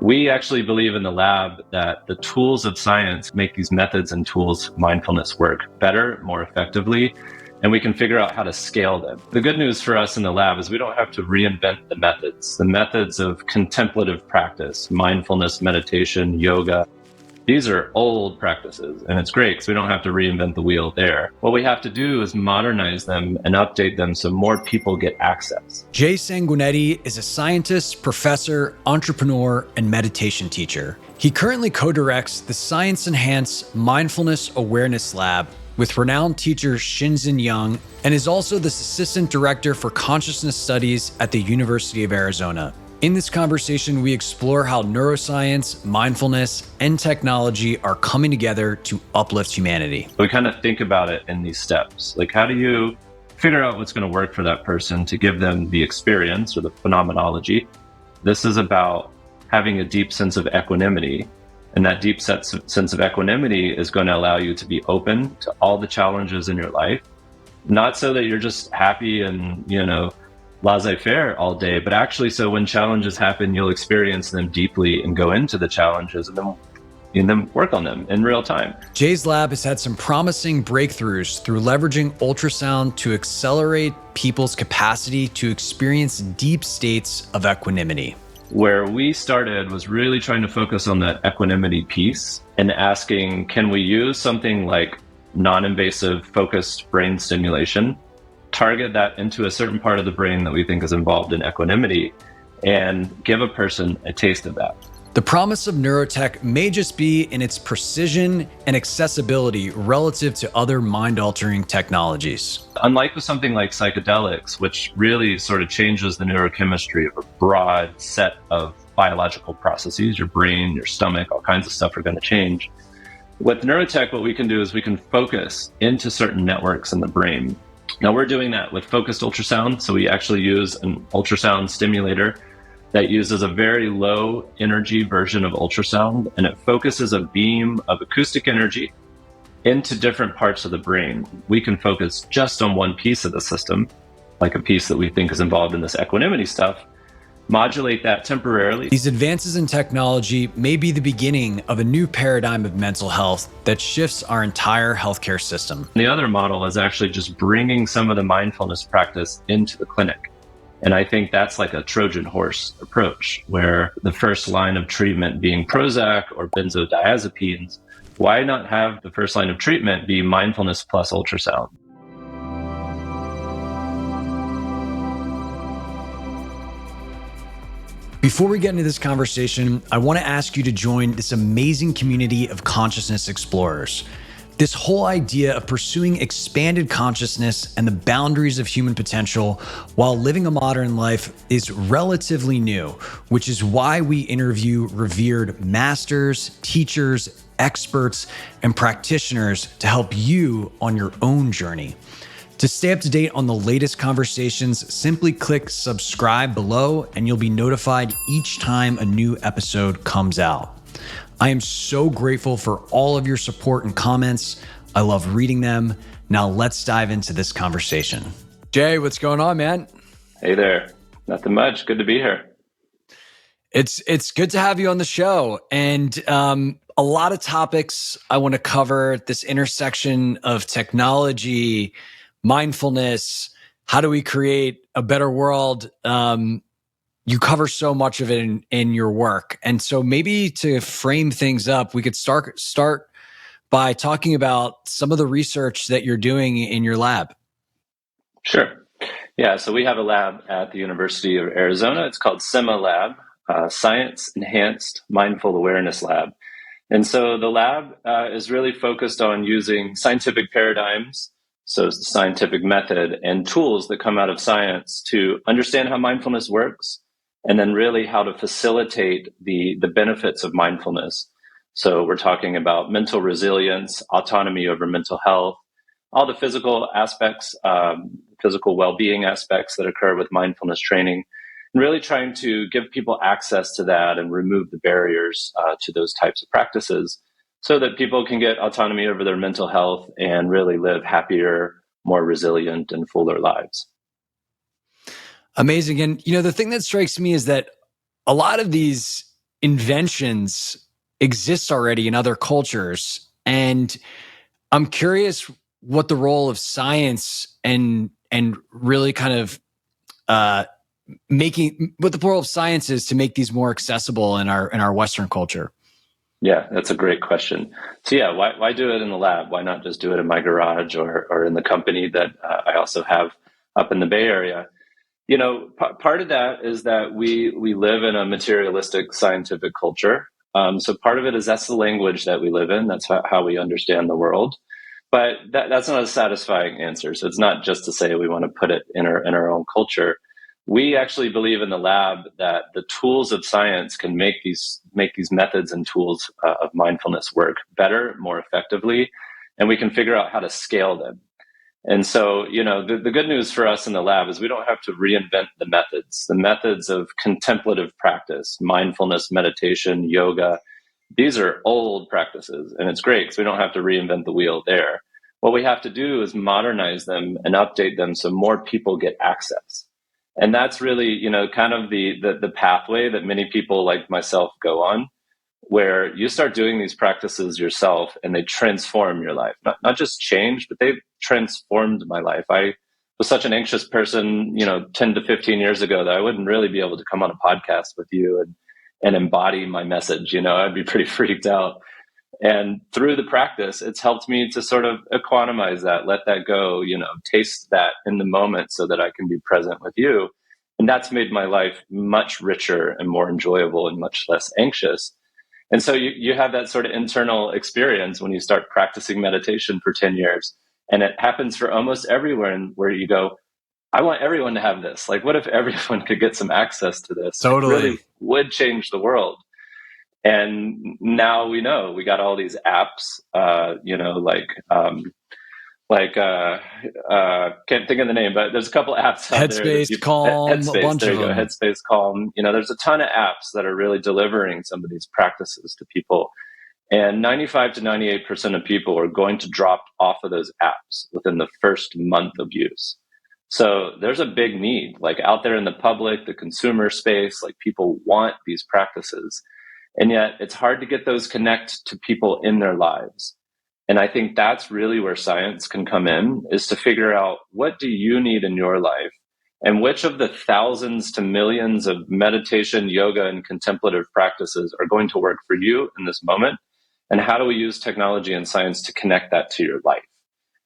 We actually believe in the lab that the tools of science make these methods and tools of mindfulness work better, more effectively, and we can figure out how to scale them. The good news for us in the lab is we don't have to reinvent the methods. The methods of contemplative practice, mindfulness, meditation, yoga, these are old practices, and it's great because we don't have to reinvent the wheel there. What we have to do is modernize them and update them so more people get access. Jay Sanguinetti is a scientist, professor, entrepreneur, and meditation teacher. He currently co-directs the Science-Enhanced Mindfulness Awareness Lab with renowned teacher Shinzen Young, and is also the assistant director for consciousness studies at the University of Arizona. In this conversation, we explore how neuroscience, mindfulness, and technology are coming together to uplift humanity. We kind of think about it in these steps. Like, how do you figure out what's going to work for that person to give them the experience or the phenomenology? This is about having a deep sense of equanimity. And that deep sense of equanimity is going to allow you to be open to all the challenges in your life. Not so that you're just happy and, laissez-faire all day, but actually so when challenges happen, you'll experience them deeply and go into the challenges and then work on them in real time. Jay's lab has had some promising breakthroughs through leveraging ultrasound to accelerate people's capacity to experience deep states of equanimity. Where we started was really trying to focus on that equanimity piece and asking, can we use something like non-invasive focused brain stimulation, target that into a certain part of the brain that we think is involved in equanimity, and give a person a taste of that. The promise of Neurotech may just be in its precision and accessibility relative to other mind-altering technologies. Unlike with something like psychedelics, which really sort of changes the neurochemistry of a broad set of biological processes, your brain, your stomach, all kinds of stuff are going to change. With Neurotech, what we can do is we can focus into certain networks in the brain. Now, we're doing that with focused ultrasound. So we actually use an ultrasound stimulator that uses a very low energy version of ultrasound, and it focuses a beam of acoustic energy into different parts of the brain. We can focus just on one piece of the system, like a piece that we think is involved in this equanimity stuff, modulate that temporarily. These advances in technology may be the beginning of a new paradigm of mental health that shifts our entire healthcare system. The other model is actually just bringing some of the mindfulness practice into the clinic. And I think that's like a Trojan horse approach, where the first line of treatment being Prozac or benzodiazepines, why not have the first line of treatment be mindfulness plus ultrasound? Before we get into this conversation, I want to ask you to join this amazing community of consciousness explorers. This whole idea of pursuing expanded consciousness and the boundaries of human potential while living a modern life is relatively new, which is why we interview revered masters, teachers, experts, and practitioners to help you on your own journey. To stay up to date on the latest conversations, simply click subscribe below and you'll be notified each time a new episode comes out. I am so grateful for all of your support and comments. I love reading them. Now let's dive into this conversation. Jay, what's going on, man? Hey there. Nothing much. Good to be here. It's good to have you on the show. And a lot of topics I want to cover, this intersection of technology, mindfulness, how do we create a better world? You cover so much of it in your work. And so maybe to frame things up, we could start by talking about some of the research that you're doing in your lab. Sure. Yeah, so we have a lab at the University of Arizona. It's called SEMA Lab, Science-Enhanced Mindful Awareness Lab. And so the lab is really focused on using scientific paradigms, so it's the scientific method and tools that come out of science to understand how mindfulness works, and then really how to facilitate the benefits of mindfulness. So we're talking about mental resilience, autonomy over mental health, all the physical aspects, physical well-being aspects that occur with mindfulness training, and really trying to give people access to that and remove the barriers to those types of practices so that people can get autonomy over their mental health and really live happier, more resilient, and fuller lives. Amazing. And, the thing that strikes me is that a lot of these inventions exist already in other cultures. And I'm curious what the role of science and really kind of making what the role of science is to make these more accessible in our Western culture. Yeah, that's a great question. So yeah, why do it in the lab? Why not just do it in my garage or in the company that I also have up in the Bay Area? You know, part of that is that we live in a materialistic scientific culture. So part of it is that's the language that we live in. That's how we understand the world. But that's not a satisfying answer. So it's not just to say we want to put it in our own culture. We actually believe in the lab that the tools of science can make these methods and tools of mindfulness work better, more effectively, and we can figure out how to scale them. And so, you know, the good news for us in the lab is we don't have to reinvent the methods. The methods of contemplative practice, mindfulness, meditation, yoga, these are old practices, and it's great because we don't have to reinvent the wheel there. What we have to do is modernize them and update them so more people get access. And that's really, you know, kind of the pathway that many people like myself go on, where you start doing these practices yourself and they transform your life. Not just change, but they've transformed my life. I was such an anxious person, you know, 10 to 15 years ago that I wouldn't really be able to come on a podcast with you and embody my message. You know, I'd be pretty freaked out. And through the practice, it's helped me to sort of equanimize that, let that go, you know, taste that in the moment so that I can be present with you. And that's made my life much richer and more enjoyable and much less anxious. And so you have that sort of internal experience when you start practicing meditation for 10 years. And it happens for almost everywhere where you go, I want everyone to have this. Like, what if everyone could get some access to this? Totally. It really would change the world. And now we know we got all these apps, you know, can't think of the name, but there's a couple apps out there. Headspace, Calm, Headspace, a bunch there of you go. them. Headspace, Calm. You know, there's a ton of apps that are really delivering some of these practices to people. And 95 to 98% of people are going to drop off of those apps within the first month of use. So there's a big need, like out there in the public, the consumer space, like people want these practices. And yet it's hard to get those connect to people in their lives. And I think that's really where science can come in, is to figure out what do you need in your life and which of the thousands to millions of meditation, yoga, and contemplative practices are going to work for you in this moment. And how do we use technology and science to connect that to your life?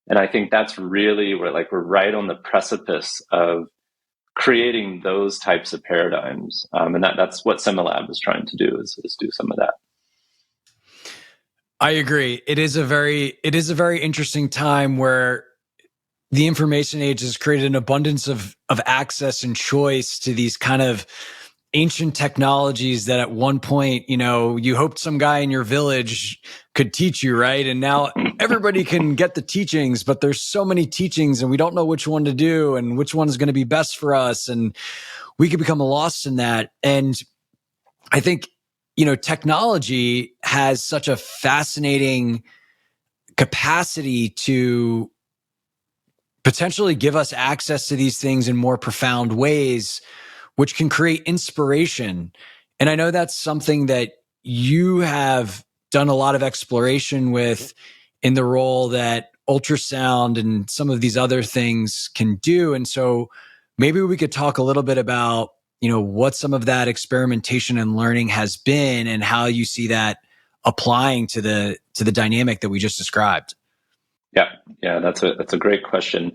And I think that's really where we're right on the precipice of creating those types of paradigms. And that's what SEMA Lab is trying to do is do some of that. I agree. It is a very interesting time where the information age has created an abundance of access and choice to these kind of ancient technologies that at one point, you know, you hoped some guy in your village could teach you, right? And now everybody can get the teachings, but there's so many teachings and we don't know which one to do and which one is going to be best for us. And we could become lost in that. And I think, you know, technology has such a fascinating capacity to potentially give us access to these things in more profound ways, which can create inspiration. And I know that's something that you have done a lot of exploration with in the role that ultrasound and some of these other things can do. And so maybe we could talk a little bit about, you know, what some of that experimentation and learning has been and how you see that applying to the dynamic that we just described. Yeah, that's a great question.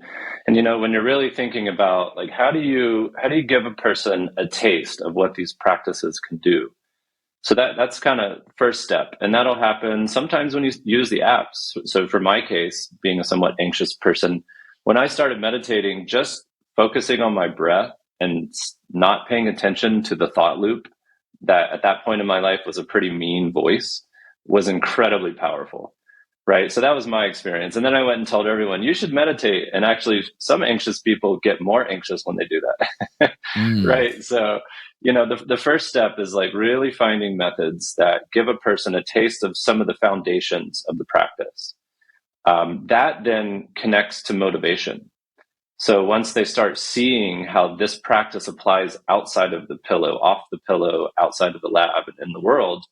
And you know, when you're really thinking about like how do you give a person a taste of what these practices can do? So that's kind of first step, and that'll happen sometimes when you use the apps. So for my case, being a somewhat anxious person, when I started meditating, just focusing on my breath and not paying attention to the thought loop that at that point in my life was a pretty mean voice was incredibly powerful. Right. So that was my experience. And then I went and told everyone, you should meditate. And actually, some anxious people get more anxious when they do that. Right. So, you know, the first step is like really finding methods that give a person a taste of some of the foundations of the practice. That then connects to motivation. So once they start seeing how this practice applies outside of the pillow, off the pillow, outside of the lab, and in the world,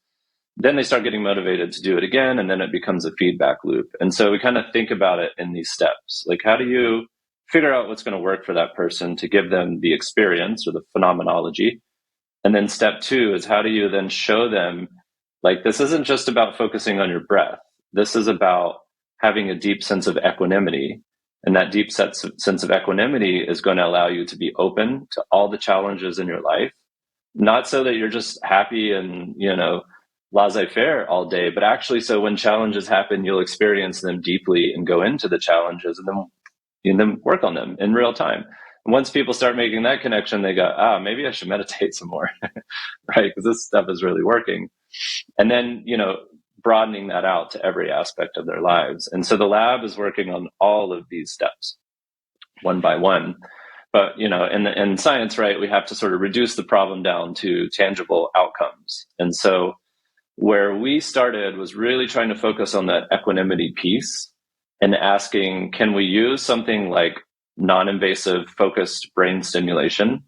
then they start getting motivated to do it again, and then it becomes a feedback loop. And so we kind of think about it in these steps. Like, how do you figure out what's going to work for that person to give them the experience or the phenomenology? And then step two is, how do you then show them, like, this isn't just about focusing on your breath. This is about having a deep sense of equanimity. And that deep sense of equanimity is going to allow you to be open to all the challenges in your life, not so that you're just happy and, laissez-faire all day, but actually so when challenges happen, you'll experience them deeply and go into the challenges and then work on them in real time. And once people start making that connection, they go, maybe I should meditate some more, right? Because this stuff is really working. And then, broadening that out to every aspect of their lives. And so the lab is working on all of these steps one by one. But, in science, right, we have to sort of reduce the problem down to tangible outcomes. And so where we started was really trying to focus on that equanimity piece and asking, can we use something like non-invasive focused brain stimulation,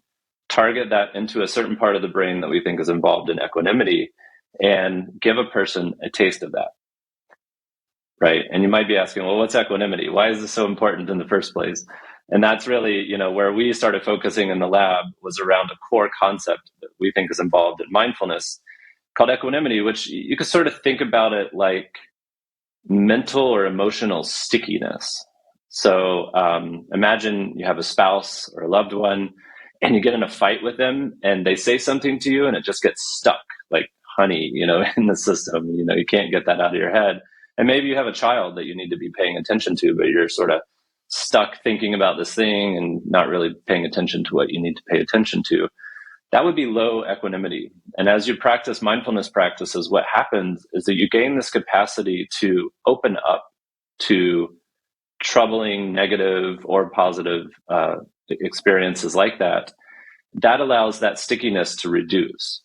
target that into a certain part of the brain that we think is involved in equanimity, and give a person a taste of that, right? And you might be asking, well, what's equanimity? Why is this so important in the first place? And that's really, where we started focusing in the lab was around a core concept that we think is involved in mindfulness called equanimity, which you could sort of think about it like mental or emotional stickiness. So imagine you have a spouse or a loved one and you get in a fight with them and they say something to you and it just gets stuck like honey, in the system. You can't get that out of your head. And maybe you have a child that you need to be paying attention to, but you're sort of stuck thinking about this thing and not really paying attention to what you need to pay attention to. That would be low equanimity. And as you practice mindfulness practices, what happens is that you gain this capacity to open up to troubling, negative, or positive experiences like that. That allows that stickiness to reduce.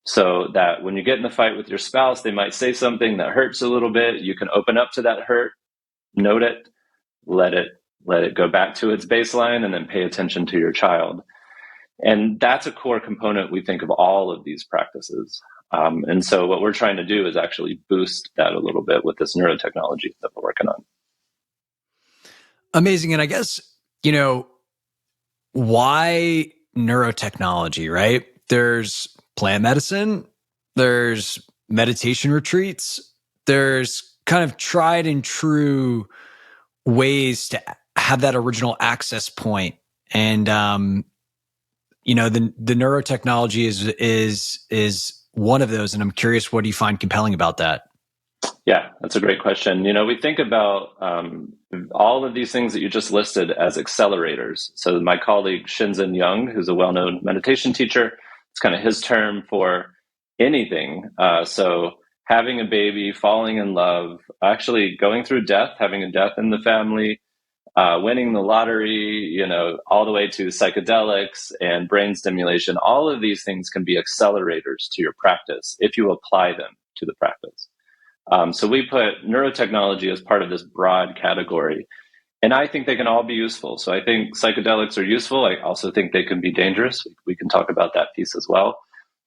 So that when you get in a fight with your spouse, they might say something that hurts a little bit. You can open up to that hurt, note it, let it go back to its baseline, and then pay attention to your child. And that's a core component, we think, of all of these practices. And so what we're trying to do is actually boost that a little bit with this neurotechnology that we're working on. Amazing. And I guess, why neurotechnology, right? There's plant medicine, there's meditation retreats, there's kind of tried and true ways to have that original access point. And, the neurotechnology is one of those. And I'm curious, what do you find compelling about that? Yeah, that's a great question. We think about all of these things that you just listed as accelerators. So my colleague Shinzen Young, who's a well-known meditation teacher, it's kind of his term for anything. So having a baby, falling in love, actually going through death, having a death in the family, winning the lottery, all the way to psychedelics and brain stimulation. All of these things can be accelerators to your practice if you apply them to the practice. So we put neurotechnology as part of this broad category. And I think they can all be useful. So I think psychedelics are useful. I also think they can be dangerous. We can talk about that piece as well.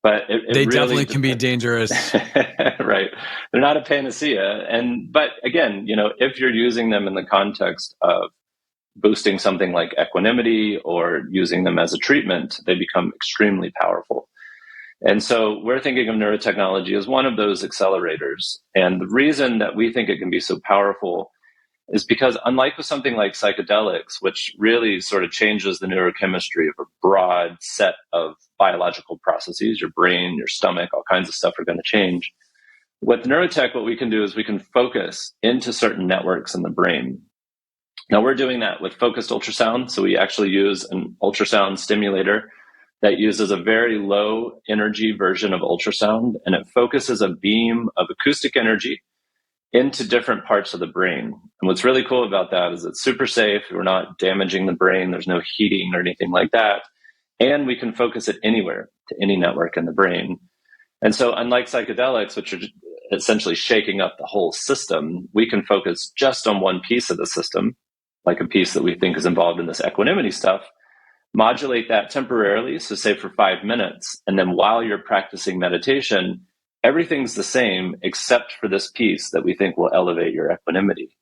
But they really definitely can be dangerous. Right. They're not a panacea. But again, if you're using them in the context of boosting something like equanimity or using them as a treatment, they become extremely powerful. And so we're thinking of neurotechnology as one of those accelerators. And the reason that we think it can be so powerful is because, unlike with something like psychedelics, which really sort of changes the neurochemistry of a broad set of biological processes, your brain, your stomach, all kinds of stuff are going to change. With neurotech, what we can do is we can focus into certain networks in the brain. Now, we're doing that with focused ultrasound. So we actually use an ultrasound stimulator that uses a very low energy version of ultrasound, and it focuses a beam of acoustic energy into different parts of the brain. And what's really cool about that is it's super safe. We're not damaging the brain. There's no heating or anything like that. And we can focus it anywhere to any network in the brain. And so unlike psychedelics, which are essentially shaking up the whole system, we can focus just on one piece of the system like a piece that we think is involved in this equanimity stuff, modulate that temporarily. So say for 5 minutes, and then while you're practicing meditation, everything's the same except for this piece that we think will elevate your equanimity.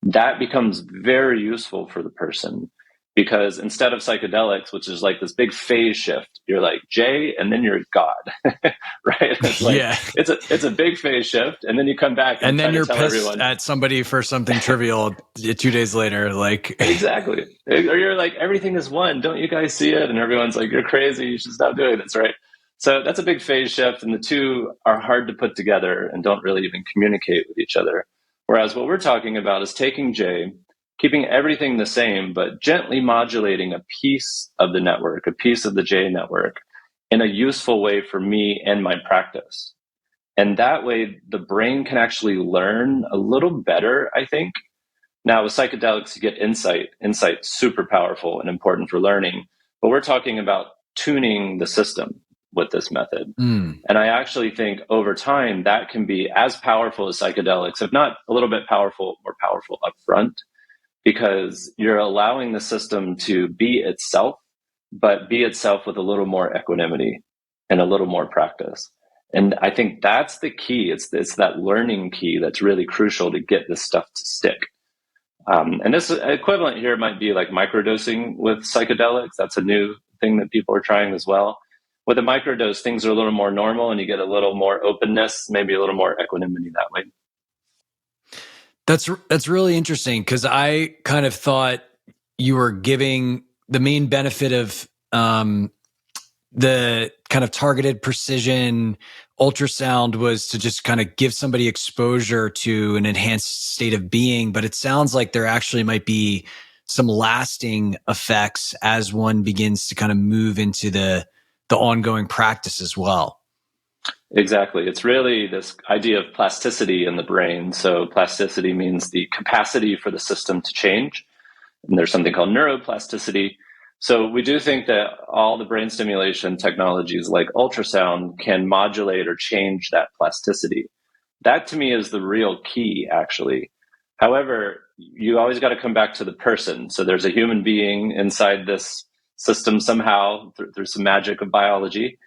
That becomes very useful for the person, because instead of psychedelics, which is like this big phase shift, you're like Jay, and then you're God, right? It's like, yeah, it's a big phase shift, and then you come back and then you're tell pissed everyone at somebody for something trivial 2 days later, like exactly, or you're like, everything is one. Don't you guys see it? And everyone's like, you're crazy. You should stop doing this, right? So that's a big phase shift, and the two are hard to put together and don't really even communicate with each other. Whereas what we're talking about is taking Jay, keeping everything the same, but gently modulating a piece of the network, a piece of the Jay network, in a useful way for me and my practice. And that way, the brain can actually learn a little better, I think. Now, with psychedelics, you get insight. Insight's super powerful and important for learning. But we're talking about tuning the system with this method. And I actually think over time, that can be as powerful as psychedelics, if not a little bit more powerful up front, because you're allowing the system to be itself, but be itself with a little more equanimity and a little more practice. And I think that's the key. It's that learning key that's really crucial to get this stuff to stick. And this equivalent here might be like microdosing with psychedelics. That's a new thing that people are trying as well. With a microdose, things are a little more normal and you get a little more openness, maybe a little more equanimity that way. That's really interesting, because I kind of thought you were giving the main benefit of the kind of targeted precision ultrasound was to just kind of give somebody exposure to an enhanced state of being. But it sounds like there actually might be some lasting effects as one begins to kind of move into the ongoing practice as well. Exactly. It's really this idea of plasticity in the brain. So plasticity means the capacity for the system to change. And there's something called neuroplasticity. So we do think that all the brain stimulation technologies like ultrasound can modulate or change that plasticity. That to me is the real key, actually. However, you always got to come back to the person. So there's a human being inside this system somehow through some magic of biology.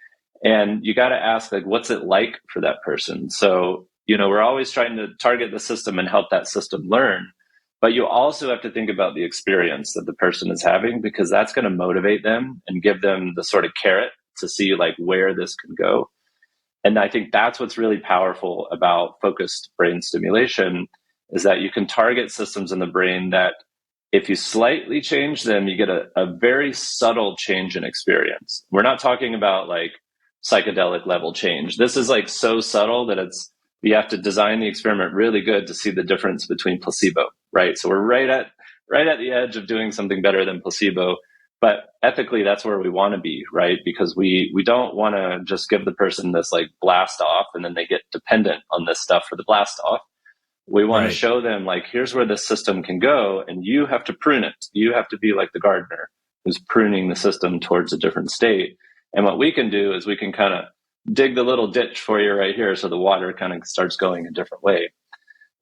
And you got to ask, like, what's it like for that person? So, we're always trying to target the system and help that system learn. But you also have to think about the experience that the person is having, because that's going to motivate them and give them the sort of carrot to see like where this can go. And I think that's what's really powerful about focused brain stimulation, is that you can target systems in the brain that if you slightly change them, you get a very subtle change in experience. We're not talking about like psychedelic level change. This is like so subtle that you have to design the experiment really good to see the difference between placebo, right? So we're right at the edge of doing something better than placebo. But ethically, that's where we want to be, right? Because we don't want to just give the person this like blast off and then they get dependent on this stuff for the blast off. We want to show them like, here's where the system can go, and you have to prune it. You have to be like the gardener who's pruning the system towards a different state. And what we can do is we can kind of dig the little ditch for you right here so the water kind of starts going a different way.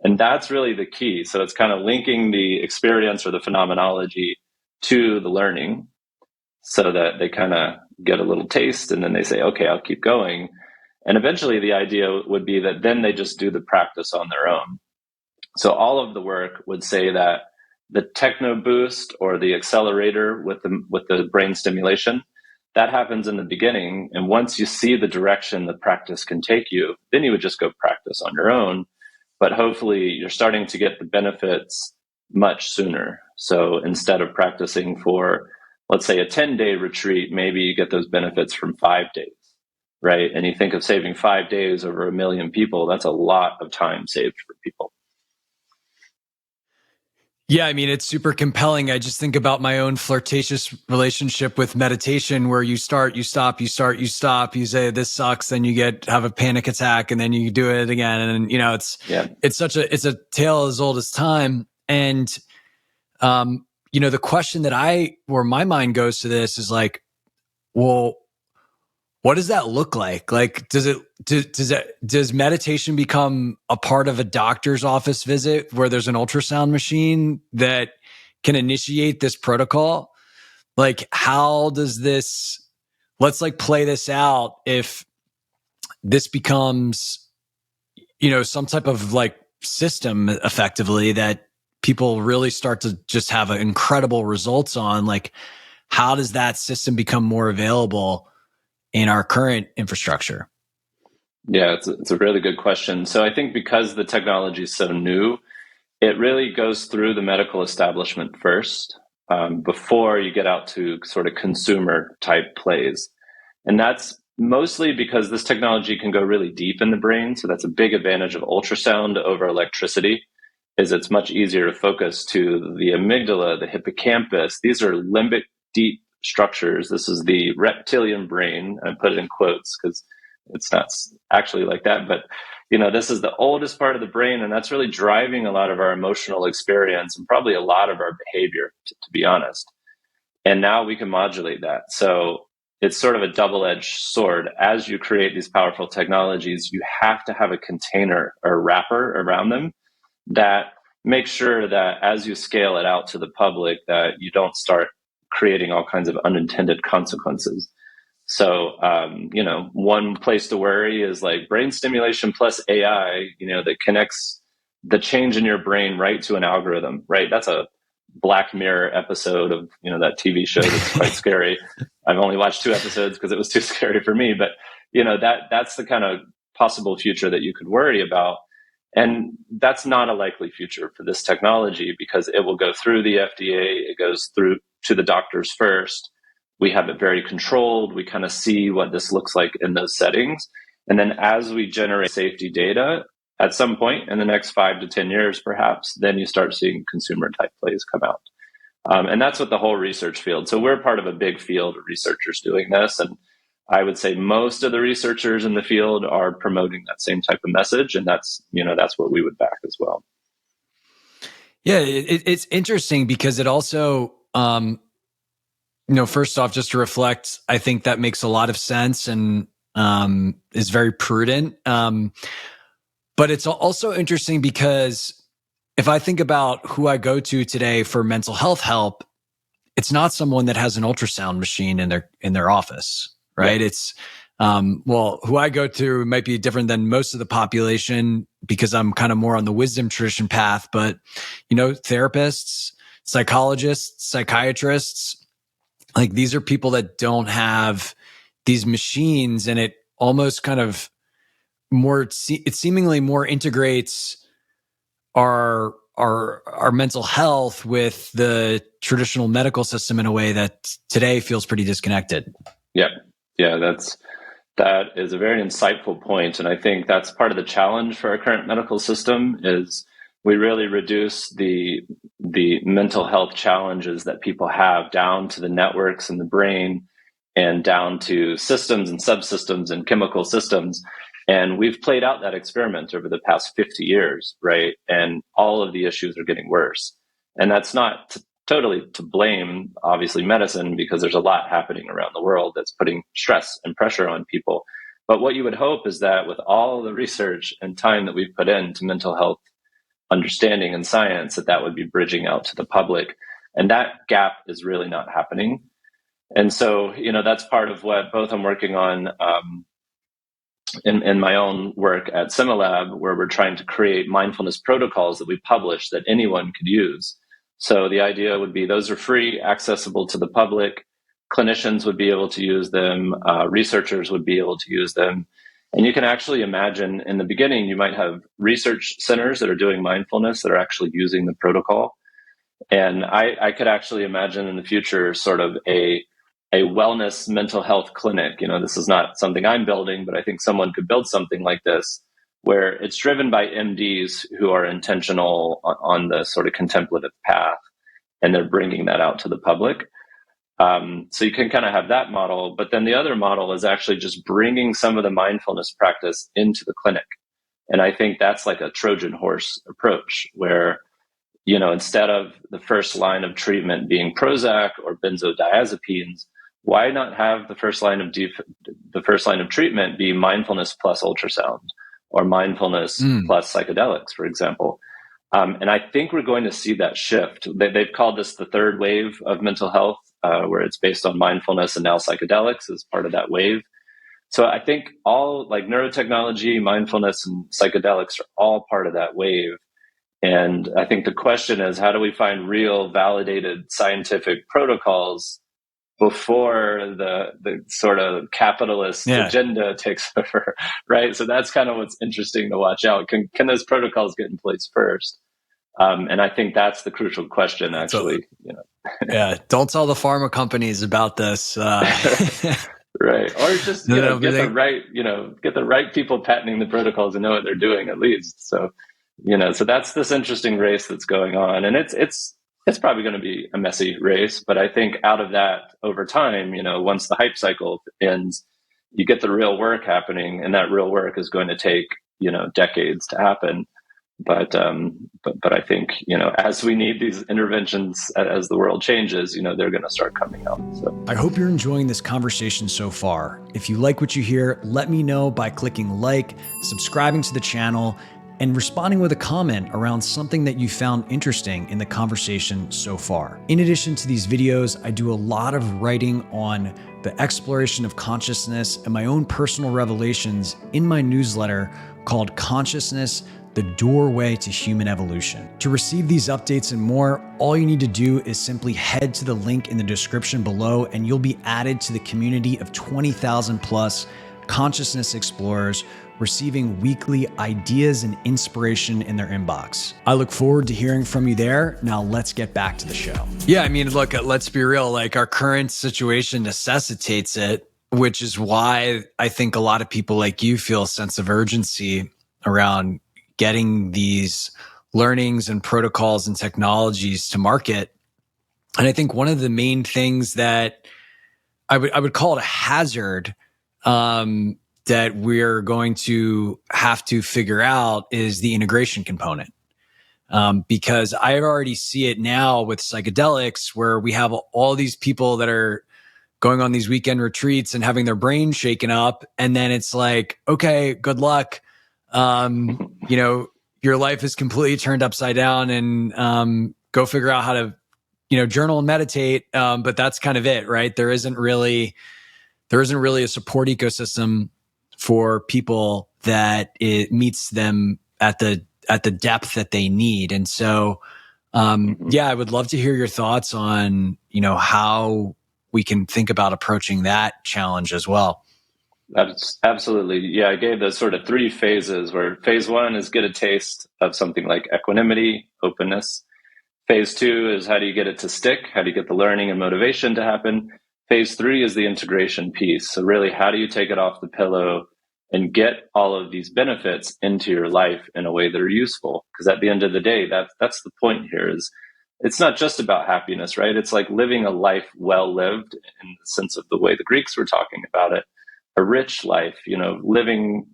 And that's really the key. So it's kind of linking the experience or the phenomenology to the learning so that they kind of get a little taste and then they say, okay, I'll keep going. And eventually the idea would be that then they just do the practice on their own. So all of the work would say that the techno boost or the accelerator with the brain stimulation, that happens in the beginning. And once you see the direction the practice can take you, then you would just go practice on your own. But hopefully you're starting to get the benefits much sooner. So instead of practicing for, let's say, a 10-day retreat, maybe you get those benefits from 5 days, right? And you think of saving 5 days over 1 million people, that's a lot of time saved for people. Yeah, I mean, it's super compelling. I just think about my own flirtatious relationship with meditation, where you start, you stop, you start, you stop, you say this sucks, then you have a panic attack, and then you do it again. And it's a tale as old as time. And the question where my mind goes to this is like, well, what does that look like? Like, does meditation become a part of a doctor's office visit where there's an ultrasound machine that can initiate this protocol, like how does this, let's like play this out if this becomes, some type of like system effectively that people really start to just have incredible results on, like how does that system become more available in our current infrastructure? Yeah, it's a really good question. So I think because the technology is so new, it really goes through the medical establishment first, before you get out to sort of consumer type plays. And that's mostly because this technology can go really deep in the brain. So that's a big advantage of ultrasound over electricity, is it's much easier to focus to the amygdala, the hippocampus. These are limbic deep structures. This is the reptilian brain. I put it in quotes because it's not actually like that, but this is the oldest part of the brain, and that's really driving a lot of our emotional experience and probably a lot of our behavior, to be honest. And now we can modulate that. So it's sort of a double-edged sword. As you create these powerful technologies, you have to have a container or wrapper around them that makes sure that as you scale it out to the public, that you don't start creating all kinds of unintended consequences. So, one place to worry is like brain stimulation plus AI, that connects the change in your brain right to an algorithm, right? That's a Black Mirror episode of, that TV show that's quite scary. I've only watched 2 episodes because it was too scary for me, but that's the kind of possible future that you could worry about. And that's not a likely future for this technology because it will go through the FDA. It goes through to the doctors first. We have it very controlled. We kind of see what this looks like in those settings. And then as we generate safety data, at some point in the next 5 to 10 years, perhaps, then you start seeing consumer type plays come out. And that's what the whole research field. So we're part of a big field of researchers doing this. And I would say most of the researchers in the field are promoting that same type of message. And that's what we would back as well. Yeah, it's interesting because it also, first off, just to reflect, I think that makes a lot of sense and is very prudent. But it's also interesting because if I think about who I go to today for mental health help, it's not someone that has an ultrasound machine in their office, right? Yeah. It's who I go to might be different than most of the population because I'm kind of more on the wisdom tradition path. But therapists, psychologists, psychiatrists, like these are people that don't have these machines, and it almost kind of it seemingly more integrates our mental health with the traditional medical system in a way that today feels pretty disconnected. Yeah, that is a very insightful point, and I think that's part of the challenge for our current medical system is we really reduce the mental health challenges that people have down to the networks in the brain and down to systems and subsystems and chemical systems. And we've played out that experiment over the past 50 years, right? And all of the issues are getting worse. And that's not totally to blame, obviously, medicine, because there's a lot happening around the world that's putting stress and pressure on people. But what you would hope is that with all the research and time that we've put into mental health understanding and science, that would be bridging out to the public. And that gap is really not happening. And so, that's part of what both I'm working on in my own work at SEMA Lab, where we're trying to create mindfulness protocols that we publish that anyone could use. So the idea would be those are free, accessible to the public. Clinicians would be able to use them. Researchers would be able to use them. And you can actually imagine in the beginning, you might have research centers that are doing mindfulness that are actually using the protocol. And I could actually imagine in the future sort of a wellness mental health clinic. This is not something I'm building, but I think someone could build something like this where it's driven by MDs who are intentional on the sort of contemplative path, and they're bringing that out to the public. So you can kind of have that model, but then the other model is actually just bringing some of the mindfulness practice into the clinic. And I think that's like a Trojan horse approach where, instead of the first line of treatment being Prozac or benzodiazepines, why not have the first line of treatment be mindfulness plus ultrasound or mindfulness plus psychedelics, for example? And I think we're going to see that shift. They've called this the third wave of mental health, where it's based on mindfulness and now psychedelics as part of that wave. So I think all like neurotechnology, mindfulness, and psychedelics are all part of that wave. And I think the question is, how do we find real validated scientific protocols before the sort of capitalist agenda takes over, right? So that's kind of what's interesting to watch out. Can those protocols get in place first? And I think that's the crucial question, actually. Yeah, don't tell the pharma companies about this. Right. Or just get the right people patenting the protocols and know what they're doing at least. So, so that's this interesting race that's going on. And it's probably going to be a messy race, but I think out of that over time, once the hype cycle ends, you get the real work happening, and that real work is going to take, decades to happen. But I think, as we need these interventions, as the world changes, they're going to start coming out. So I hope you're enjoying this conversation so far. If you like what you hear, let me know by clicking like, subscribing to the channel, and responding with a comment around something that you found interesting in the conversation so far. In addition to these videos, I do a lot of writing on the exploration of consciousness and my own personal revelations in my newsletter called Consciousness: The Doorway to Human Evolution. To receive these updates and more, all you need to do is simply head to the link in the description below, and you'll be added to the community of 20,000 plus consciousness explorers receiving weekly ideas and inspiration in their inbox. I look forward to hearing from you there. Now let's get back to the show. Yeah, I mean, look, let's be real. Like, our current situation necessitates it, which is why I think a lot of people like you feel a sense of urgency around getting these learnings and protocols and technologies to market. And I think one of the main things that I would call it a hazard, that we're going to have to figure out is the integration component. Because I already see it now with psychedelics, where we have all these people that are going on these weekend retreats and having their brain shaken up. And then it's like, okay, good luck. Your life is completely turned upside down, and go figure out how to, journal and meditate. But that's kind of it, right? There isn't really a support ecosystem for people that it meets them at the depth that they need. And so, I would love to hear your thoughts on, how we can think about approaching that challenge as well. That's absolutely. Yeah, I gave those sort of 3 phases, where phase 1 is get a taste of something like equanimity, openness. Phase 2 is how do you get it to stick? How do you get the learning and motivation to happen? Phase 3 is the integration piece. So really, how do you take it off the pillow and get all of these benefits into your life in a way that are useful? Because at the end of the day, that's the point here. Is it's not just about happiness, right? It's like living a life well lived, in the sense of the way the Greeks were talking about it, a rich life, living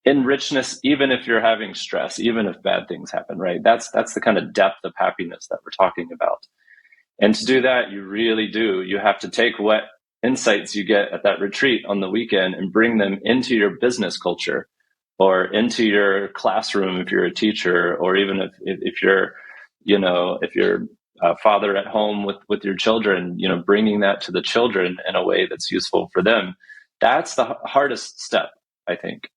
in richness, even if you're having stress, even if bad things happen, right? That's the kind of depth of happiness that we're talking about. And to do that, you have to take what insights you get at that retreat on the weekend and bring them into your business culture, or into your classroom if you're a teacher, or even if you're a father at home with your children, bringing that to the children in a way that's useful for them. That's the hardest step, I think.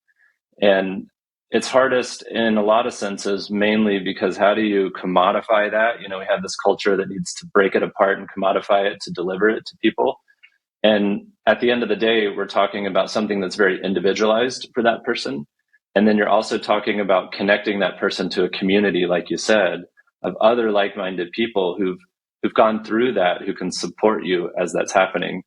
And it's hardest in a lot of senses, mainly because how do you commodify that? We have this culture that needs to break it apart and commodify it to deliver it to people. And at the end of the day, we're talking about something that's very individualized for that person. And then you're also talking about connecting that person to a community, like you said, of other like-minded people who've gone through that, who can support you as that's happening.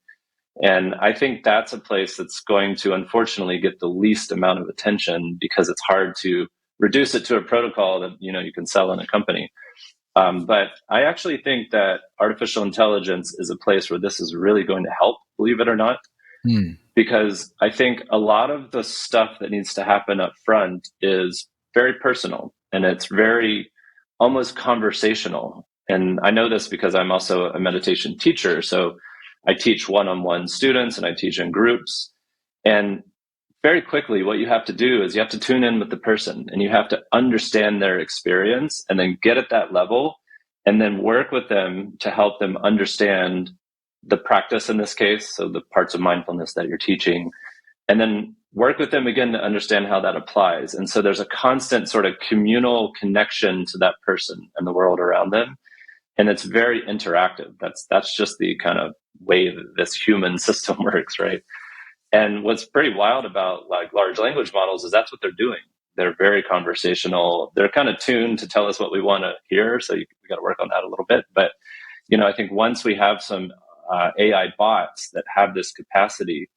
And I think that's a place that's going to, unfortunately, get the least amount of attention, because it's hard to reduce it to a protocol that, you can sell in a company. But I actually think that artificial intelligence is a place where this is really going to help, believe it or not, because I think a lot of the stuff that needs to happen up front is very personal, and it's very almost conversational. And I know this because I'm also a meditation teacher. So I teach one-on-one students, and I teach in groups. And very quickly, what you have to do is you have to tune in with the person and you have to understand their experience and then get at that level and then work with them to help them understand the practice in this case. So the parts of mindfulness that you're teaching, and then work with them again to understand how that applies. And so there's a constant sort of communal connection to that person and the world around them. And it's very interactive. That's just the kind of way that this human system works, right? And what's pretty wild about like large language models is that's what they're doing. They're very conversational. They're kind of tuned to tell us what we want to hear. So we got to work on that a little bit. But, I think once we have some AI bots that have this capacity,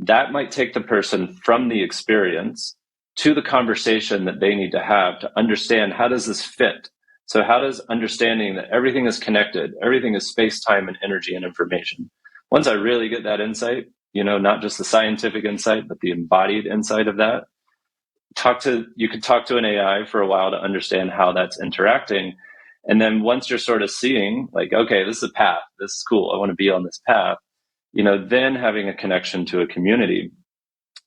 that might take the person from the experience to the conversation that they need to have to understand, how does this fit? So how does understanding that everything is connected, everything is space, time, and energy and information. Once I really get that insight, not just the scientific insight, but the embodied insight of that, you could talk to an AI for a while to understand how that's interacting. And then once you're sort of seeing like, okay, this is a path, this is cool, I want to be on this path, then having a connection to a community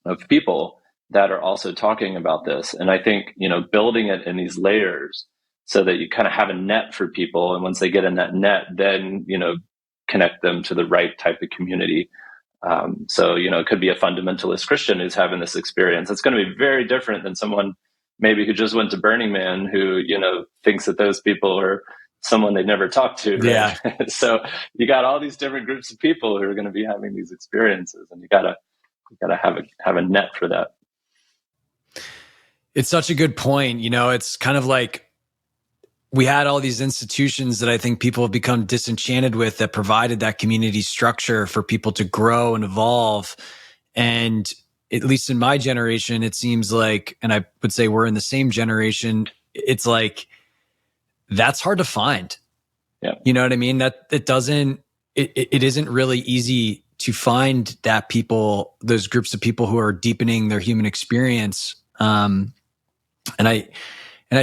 of people that are also talking about this. And I think, building it in these layers so that you kind of have a net for people. And once they get in that net, then, connect them to the right type of community. So, it could be a fundamentalist Christian who's having this experience. It's going to be very different than someone maybe who just went to Burning Man who, thinks that those people are someone they've never talked to. Right? Yeah. So you got all these different groups of people who are going to be having these experiences, and you gotta have a net for that. It's such a good point. It's kind of like we had all these institutions that I think people have become disenchanted with that provided that community structure for people to grow and evolve. And at least in my generation, it seems like, and I would say we're in the same generation, it's like, that's hard to find. Yeah. You know what I mean? That it isn't really easy to find that people, those groups of people who are deepening their human experience. And I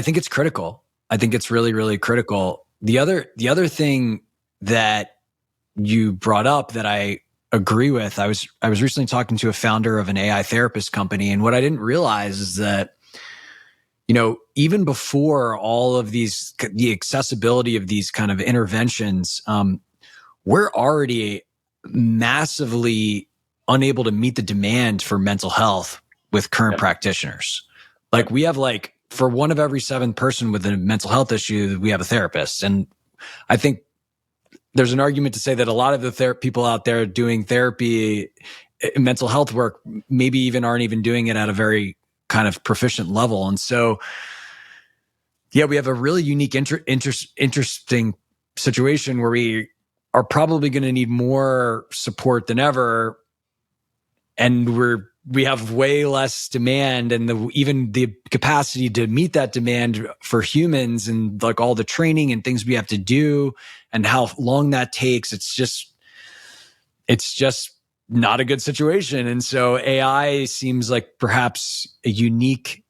think it's critical. I think it's really, really critical. The other thing that you brought up that I agree with, I was recently talking to a founder of an AI therapist company, and what I didn't realize is that, even before all of these, the accessibility of these kind of interventions, we're already massively unable to meet the demand for mental health with current practitioners. Like we have for one of every 7 person with a mental health issue, we have a therapist. And I think there's an argument to say that a lot of the people out there doing therapy, mental health work, maybe even aren't even doing it at a very kind of proficient level. And so, yeah, we have a really unique, interesting situation where we are probably going to need more support than ever. And we have way less demand, and even the capacity to meet that demand for humans, and like all the training and things we have to do and how long that takes. It's just not a good situation. And so AI seems like perhaps a unique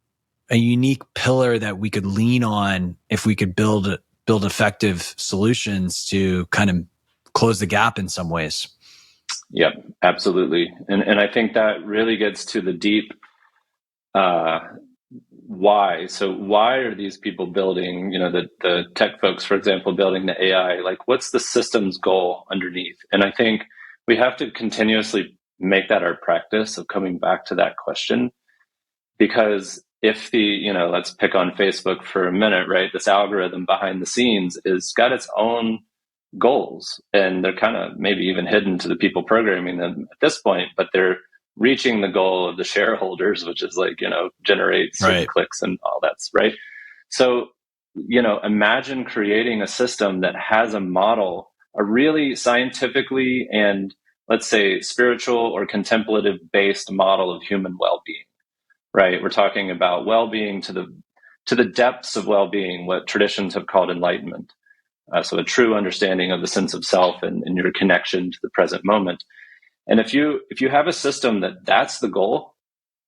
pillar that we could lean on if we could build effective solutions to kind of close the gap in some ways. Yep, absolutely. And I think that really gets to the deep why. So why are these people building, the tech folks, for example, building the AI? Like, what's the system's goal underneath? And I think we have to continuously make that our practice of coming back to that question. Because if let's pick on Facebook for a minute, right? This algorithm behind the scenes is got its own goals, and they're kind of maybe even hidden to the people programming them at this point, but they're reaching the goal of the shareholders, which is generate certain clicks and all that's right. So, imagine creating a system that has a model, a really scientifically and let's say spiritual or contemplative based model of human well-being, right? We're talking about well-being to the depths of well-being, what traditions have called enlightenment. So a true understanding of the sense of self and your connection to the present moment. And if you have a system that's the goal,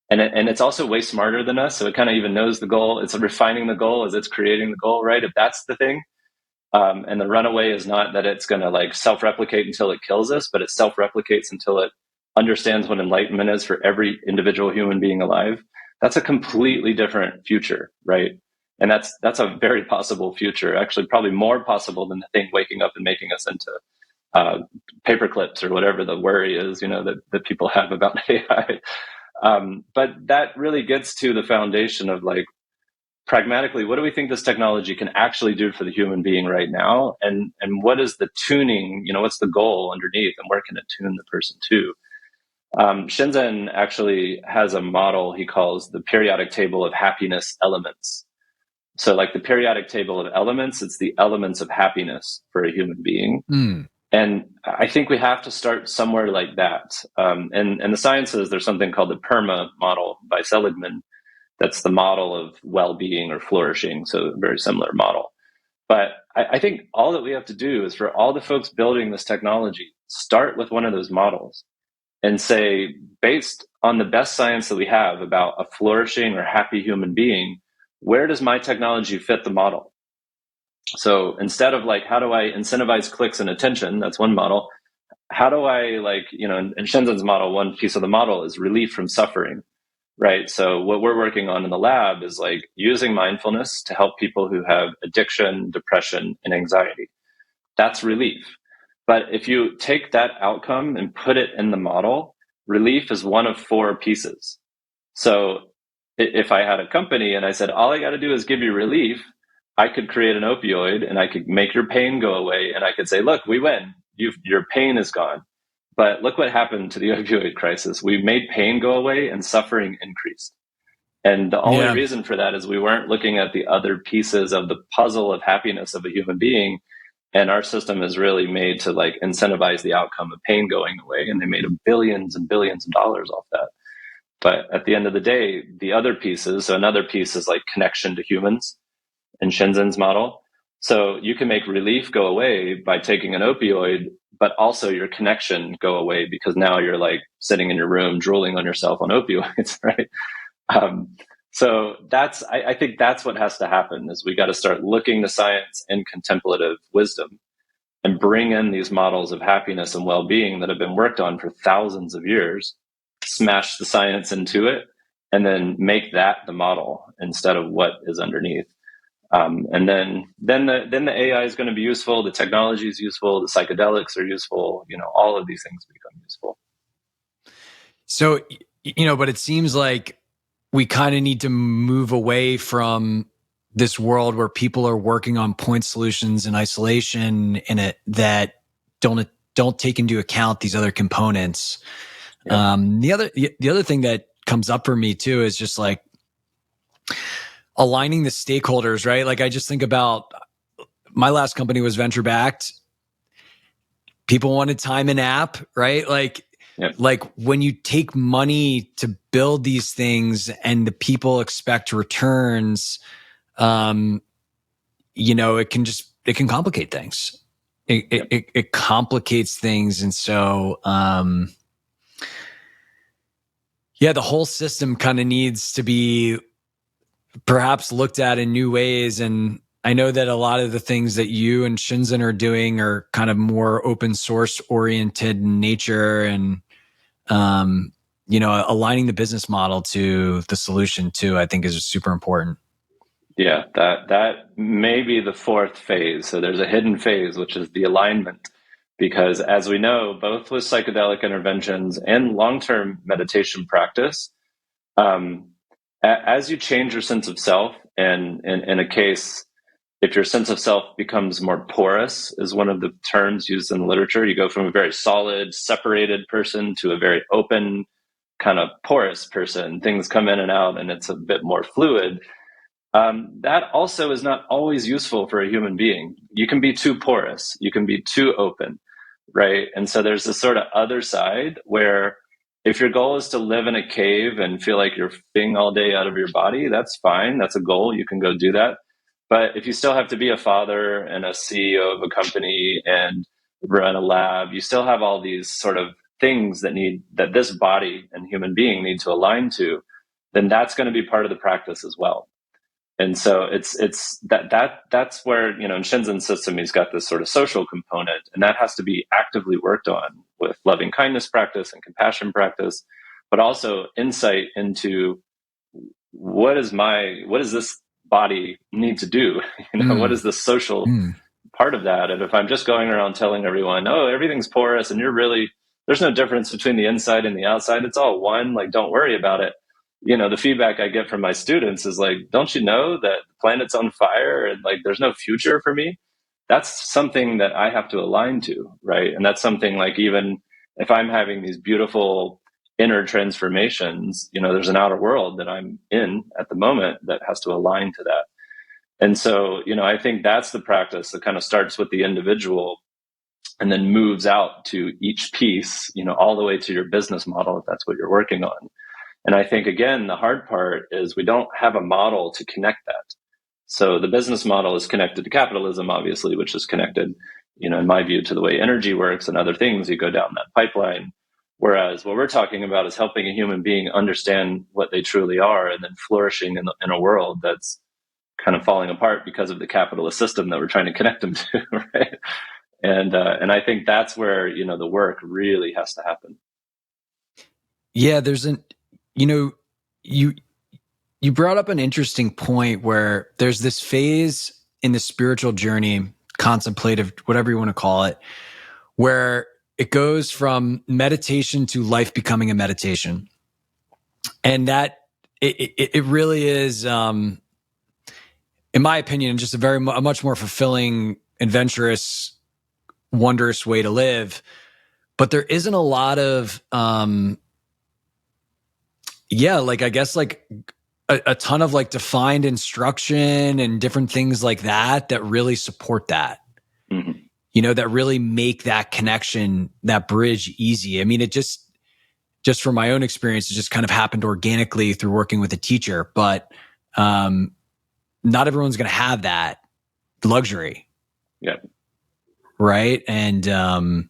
and it's also way smarter than us, so it kind of even knows the goal. It's refining the goal as it's creating the goal, right? If that's the thing, and the runaway is not that it's going to self-replicate until it kills us, but it self-replicates until it understands what enlightenment is for every individual human being alive, that's a completely different future, right? And that's a very possible future, actually probably more possible than the thing waking up and making us into paper clips or whatever the worry is, that people have about AI. But that really gets to the foundation of like, pragmatically, what do we think this technology can actually do for the human being right now? And what is the tuning, what's the goal underneath, and where can it tune the person to? Shinzen actually has a model he calls the periodic table of happiness elements. So like the periodic table of elements, it's the elements of happiness for a human being. Mm. And I think we have to start somewhere like that. And the sciences, there's something called the PERMA model by Seligman. That's the model of well-being or flourishing. So a very similar model. But I think all that we have to do is for all the folks building this technology, start with one of those models and say, based on the best science that we have about a flourishing or happy human being, where does my technology fit the model? So instead of like, how do I incentivize clicks and attention? That's one model. How do I in Shinzen's model, one piece of the model is relief from suffering, right? So what we're working on in the lab is like using mindfulness to help people who have addiction, depression, and anxiety. That's relief. But if you take that outcome and put it in the model, relief is one of 4 pieces. So if I had a company and I said, all I got to do is give you relief, I could create an opioid and I could make your pain go away. And I could say, look, we win. Your pain is gone. But look what happened to the opioid crisis. We made pain go away and suffering increased. And the only reason for that is we weren't looking at the other pieces of the puzzle of happiness of a human being. And our system is really made to like incentivize the outcome of pain going away. And they made billions and billions of dollars off that. But at the end of the day, the other pieces, so another piece is like connection to humans in Shinzen's model. So you can make relief go away by taking an opioid, but also your connection go away because now you're like sitting in your room drooling on yourself on opioids, right? So I think that's what has to happen is we got to start looking to science and contemplative wisdom and bring in these models of happiness and well-being that have been worked on for thousands of years, smash the science into it, and then make that the model instead of what is underneath. And then the AI is going to be useful. The technology is useful. The psychedelics are useful. All of these things become useful. So, but it seems like we kind of need to move away from this world where people are working on point solutions in isolation that don't take into account these other components. Yep. The other thing that comes up for me too is just like aligning the stakeholders, right? Like I just think about my last company was venture backed. People wanted time in app, right? Like, yep. Like when you take money to build these things and the people expect returns, it can complicate things. It complicates things. And so, the whole system kind of needs to be perhaps looked at in new ways. And I know that a lot of the things that you and Shinzen are doing are kind of more open source oriented in nature and, aligning the business model to the solution too, I think is super important. Yeah, that may be the 4th phase. So there's a hidden phase, which is the alignment. Because as we know, both with psychedelic interventions and long-term meditation practice, as you change your sense of self, and in a case, if your sense of self becomes more porous, is one of the terms used in the literature, you go from a very solid, separated person to a very open, kind of porous person. Things come in and out, and it's a bit more fluid. That also is not always useful for a human being. You can be too porous. You can be too open, right? And so there's this sort of other side where if your goal is to live in a cave and feel like you're fing all day out of your body, that's fine. That's a goal. You can go do that. But if you still have to be a father and a CEO of a company and run a lab, you still have all these sort of things that this body and human being need to align to, then that's going to be part of the practice as well. And so that's where, you know, in Shinzen's system, he's got this sort of social component, and that has to be actively worked on with loving kindness practice and compassion practice, but also insight into what does this body need to do? You know, what is the social part of that? And if I'm just going around telling everyone, oh, everything's porous and there's no difference between the inside and the outside, it's all one, like, don't worry about it. You know, the feedback I get from my students is like, don't you know that the planet's on fire and like there's no future for me? That's something that I have to align to, right? And that's something like, even if I'm having these beautiful inner transformations, you know, there's an outer world that I'm in at the moment that has to align to that. And so, you know, I think that's the practice that kind of starts with the individual and then moves out to each piece, you know, all the way to your business model, if that's what you're working on. And I think, again, the hard part is we don't have a model to connect that. So the business model is connected to capitalism, obviously, which is connected, you know, in my view, to the way energy works and other things. You go down that pipeline. Whereas what we're talking about is helping a human being understand what they truly are and then flourishing in a world that's kind of falling apart because of the capitalist system that we're trying to connect them to, right? And I think that's where, you know, the work really has to happen. Yeah, you know, you brought up an interesting point where there's this phase in the spiritual journey, contemplative, whatever you want to call it, where it goes from meditation to life becoming a meditation. And that it really is, in my opinion, just a much more fulfilling, adventurous, wondrous way to live. But there isn't a lot of, like, I guess, like a ton of like defined instruction and different things like that really support that. Mm-hmm. You know, that really make that connection, that bridge easy. I mean, it just from my own experience, it just kind of happened organically through working with a teacher, but not everyone's going to have that luxury. Yeah. Right. And I'm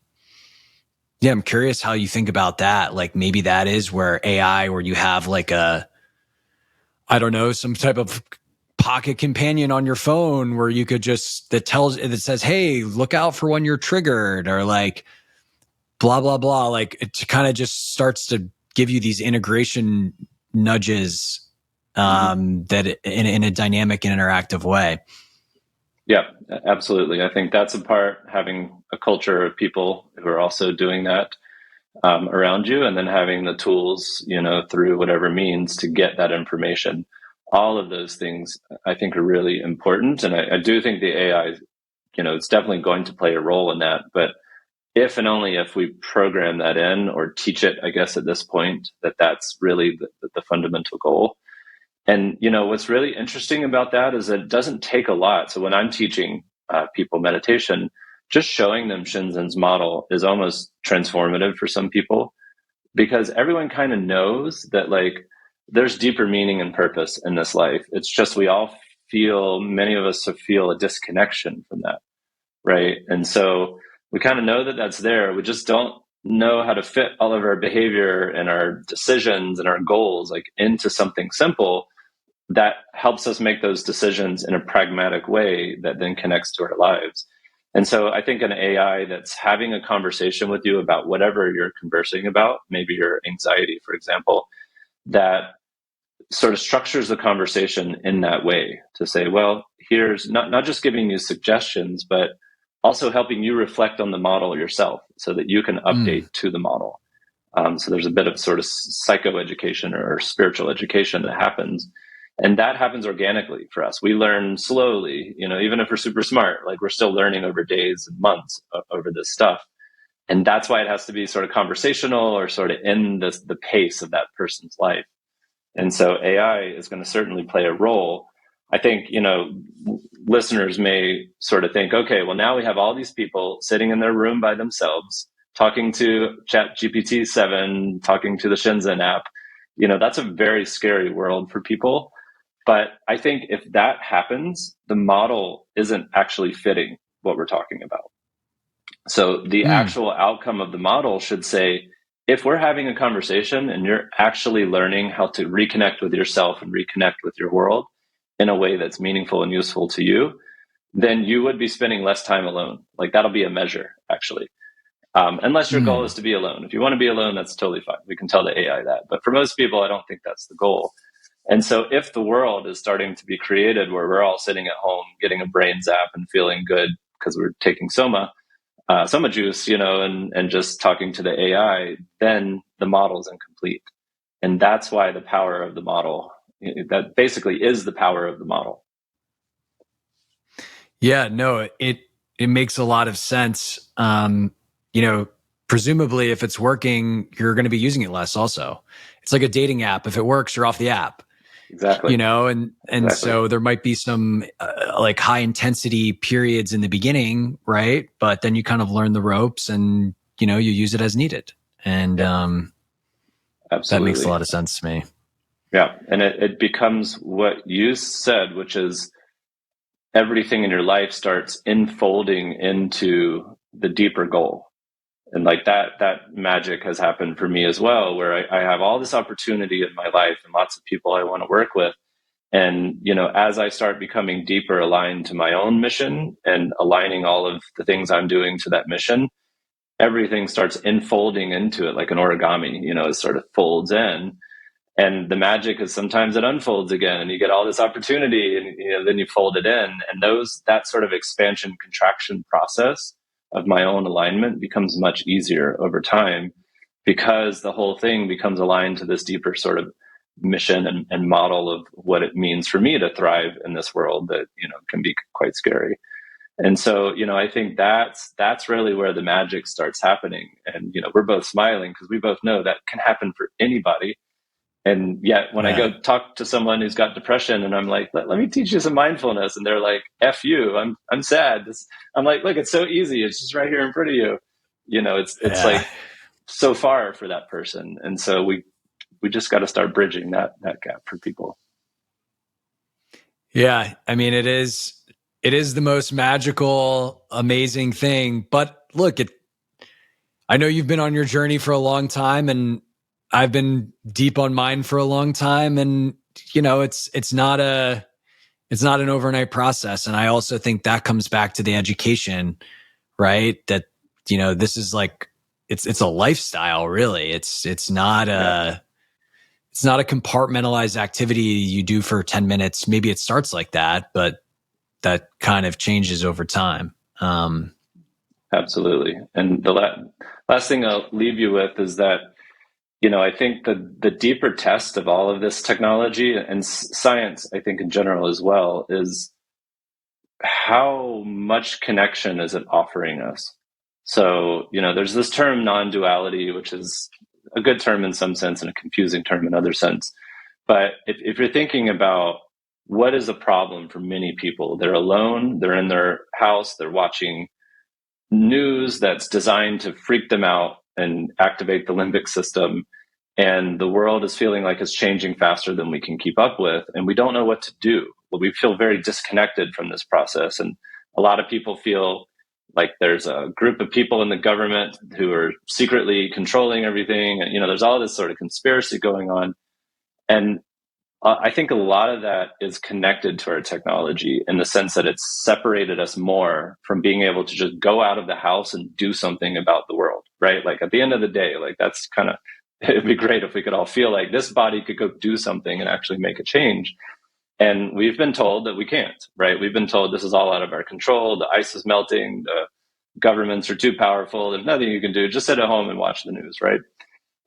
curious how you think about that. Like, maybe that is where AI, where you have like some type of pocket companion on your phone where you could that says, hey, look out for when you're triggered, or like blah, blah, blah. Like, it kind of just starts to give you these integration nudges that in a dynamic and interactive way. Yeah, absolutely. I think that's a part, having a culture of people who are also doing that around you, and then having the tools, you know, through whatever means to get that information. All of those things I think are really important. And I do think the AI, you know, it's definitely going to play a role in that. But if and only if we program that in or teach it, I guess at this point, that's really the fundamental goal. And, you know, what's really interesting about that is that it doesn't take a lot. So when I'm teaching people meditation, just showing them Shinzen's model is almost transformative for some people, because everyone kind of knows that, like, there's deeper meaning and purpose in this life. It's just many of us feel a disconnection from that, right? And so we kind of know that that's there. We just don't know how to fit all of our behavior and our decisions and our goals like into something simple that helps us make those decisions in a pragmatic way that then connects to our lives. And so I think an AI that's having a conversation with you about whatever you're conversing about, maybe your anxiety, for example, that sort of structures the conversation in that way to say, well, here's not just giving you suggestions, but also helping you reflect on the model yourself so that you can update to the model. So there's a bit of sort of psychoeducation or spiritual education that happens. And that happens organically for us. We learn slowly, you know, even if we're super smart, like, we're still learning over days and months over this stuff. And that's why it has to be sort of conversational or sort of in the pace of that person's life. And so AI is going to certainly play a role. I think, you know, listeners may sort of think, okay, well, now we have all these people sitting in their room by themselves, talking to ChatGPT-7, talking to the Shinzen app. You know, that's a very scary world for people. But I think if that happens, the model isn't actually fitting what we're talking about. So the actual outcome of the model should say, if we're having a conversation and you're actually learning how to reconnect with yourself and reconnect with your world, in a way that's meaningful and useful to you, then you would be spending less time alone. Like that'll be a measure, actually. Unless your goal is to be alone. If you want to be alone, that's totally fine. We can tell the AI that. But for most people, I don't think that's the goal. And so if the world is starting to be created where we're all sitting at home getting a brain zap and feeling good because we're taking Soma juice, and just talking to the AI, then the model's incomplete. And that's why the power of the model, that basically is the power of the model. Yeah, no, it makes a lot of sense. Presumably if it's working, you're going to be using it less also. It's like a dating app. If it works, you're off the app. Exactly. And Exactly. So there might be some like high intensity periods in the beginning, right? But then you kind of learn the ropes and, you use it as needed. And that makes a lot of sense to me. Yeah. And it becomes what you said, which is everything in your life starts enfolding into the deeper goal. And like that magic has happened for me as well, where I have all this opportunity in my life and lots of people I want to work with. And, as I start becoming deeper aligned to my own mission and aligning all of the things I'm doing to that mission, everything starts enfolding into it like an origami, it sort of folds in. And the magic is sometimes it unfolds again and you get all this opportunity and then you fold it in. And that sort of expansion contraction process of my own alignment becomes much easier over time because the whole thing becomes aligned to this deeper sort of mission and model of what it means for me to thrive in this world that, can be quite scary. And so, I think that's really where the magic starts happening. And, we're both smiling because we both know that can happen for anybody. And yet when I go talk to someone who's got depression and I'm like, let me teach you some mindfulness. And they're like, F you, I'm sad. I'm like, look, it's so easy. It's just right here in front of you. It's like so far for that person. And so we just got to start bridging that gap for people. Yeah. I mean, it is the most magical, amazing thing. But look, I know you've been on your journey for a long time and I've been deep on mine for a long time. And, it's not an overnight process. And I also think that comes back to the education, right? That, this is like, it's a lifestyle, really. It's not it's not a compartmentalized activity you do for 10 minutes. Maybe it starts like that, but that kind of changes over time. Absolutely. And the last thing I'll leave you with is that, I think the deeper test of all of this technology and science, I think in general as well, is how much connection is it offering us? So, there's this term non-duality, which is a good term in some sense and a confusing term in other sense. But if you're thinking about what is a problem for many people, they're alone, they're in their house, they're watching news that's designed to freak them out and activate the limbic system. And the world is feeling like it's changing faster than we can keep up with. And we don't know what to do. Well, we feel very disconnected from this process. And a lot of people feel like there's a group of people in the government who are secretly controlling everything. And, there's all this sort of conspiracy going on. And I think a lot of that is connected to our technology in the sense that it's separated us more from being able to just go out of the house and do something about the world, right? Like at the end of the day, like that's kind of, it'd be great if we could all feel like this body could go do something and actually make a change. And we've been told that we can't, right? We've been told this is all out of our control. The ice is melting. The governments are too powerful. There's nothing you can do. Just sit at home and watch the news, right?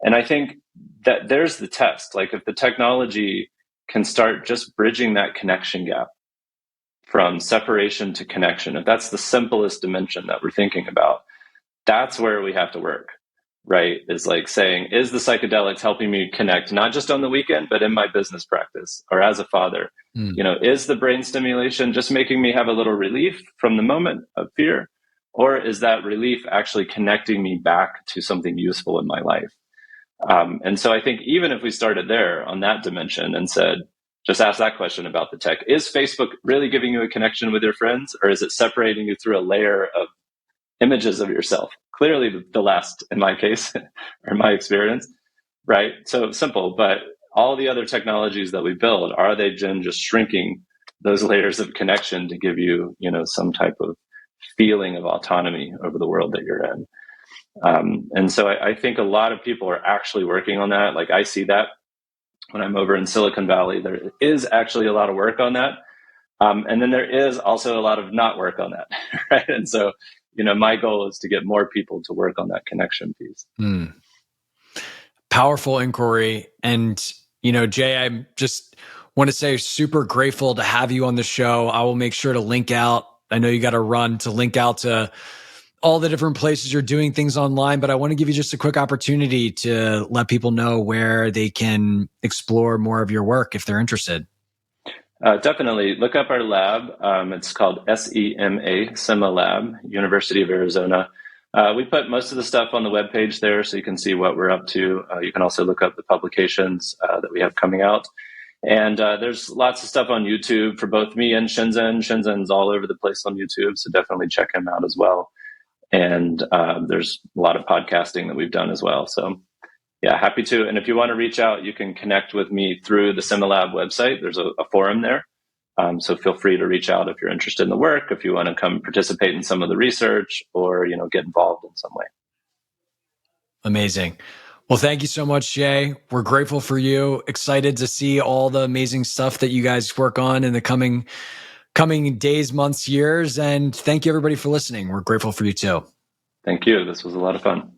And I think that there's the test. Like if the technology can start just bridging that connection gap from separation to connection, if that's the simplest dimension that we're thinking about, that's where we have to work, right? Is like saying, is the psychedelics helping me connect, not just on the weekend, but in my business practice or as a father? Is the brain stimulation just making me have a little relief from the moment of fear? Or is that relief actually connecting me back to something useful in my life? And so I think even if we started there on that dimension and said, just ask that question about the tech, is Facebook really giving you a connection with your friends, or is it separating you through a layer of images of yourself? Clearly the last, in my case, or my experience, right? So simple, but all the other technologies that we build, are they just shrinking those layers of connection to give you, some type of feeling of autonomy over the world that you're in. And so I think a lot of people are actually working on that. Like I see that when I'm over in Silicon Valley, there is actually a lot of work on that. And then there is also a lot of not work on that, right? And so, my goal is to get more people to work on that connection piece. Powerful inquiry. And, Jay, I just want to say super grateful to have you on the show. I will make sure to link out. I know you got to run to link out to all the different places you're doing things online, but I want to give you just a quick opportunity to let people know where they can explore more of your work if they're interested. Definitely look up our lab. It's called SEMA Lab, University of Arizona. We put most of the stuff on the webpage there, so you can see what we're up to. You can also look up the publications that we have coming out. And there's lots of stuff on YouTube for both me and Shinzen. Shinzen's all over the place on YouTube, so definitely check him out as well. And there's a lot of podcasting that we've done as well. So yeah, happy to. And if you want to reach out, you can connect with me through the SEMA Lab website. There's a forum there. So feel free to reach out if you're interested in the work, if you want to come participate in some of the research or, get involved in some way. Amazing. Well, thank you so much, Jay. We're grateful for you. Excited to see all the amazing stuff that you guys work on in the coming days, months, years. And thank you everybody for listening. We're grateful for you too. Thank you. This was a lot of fun.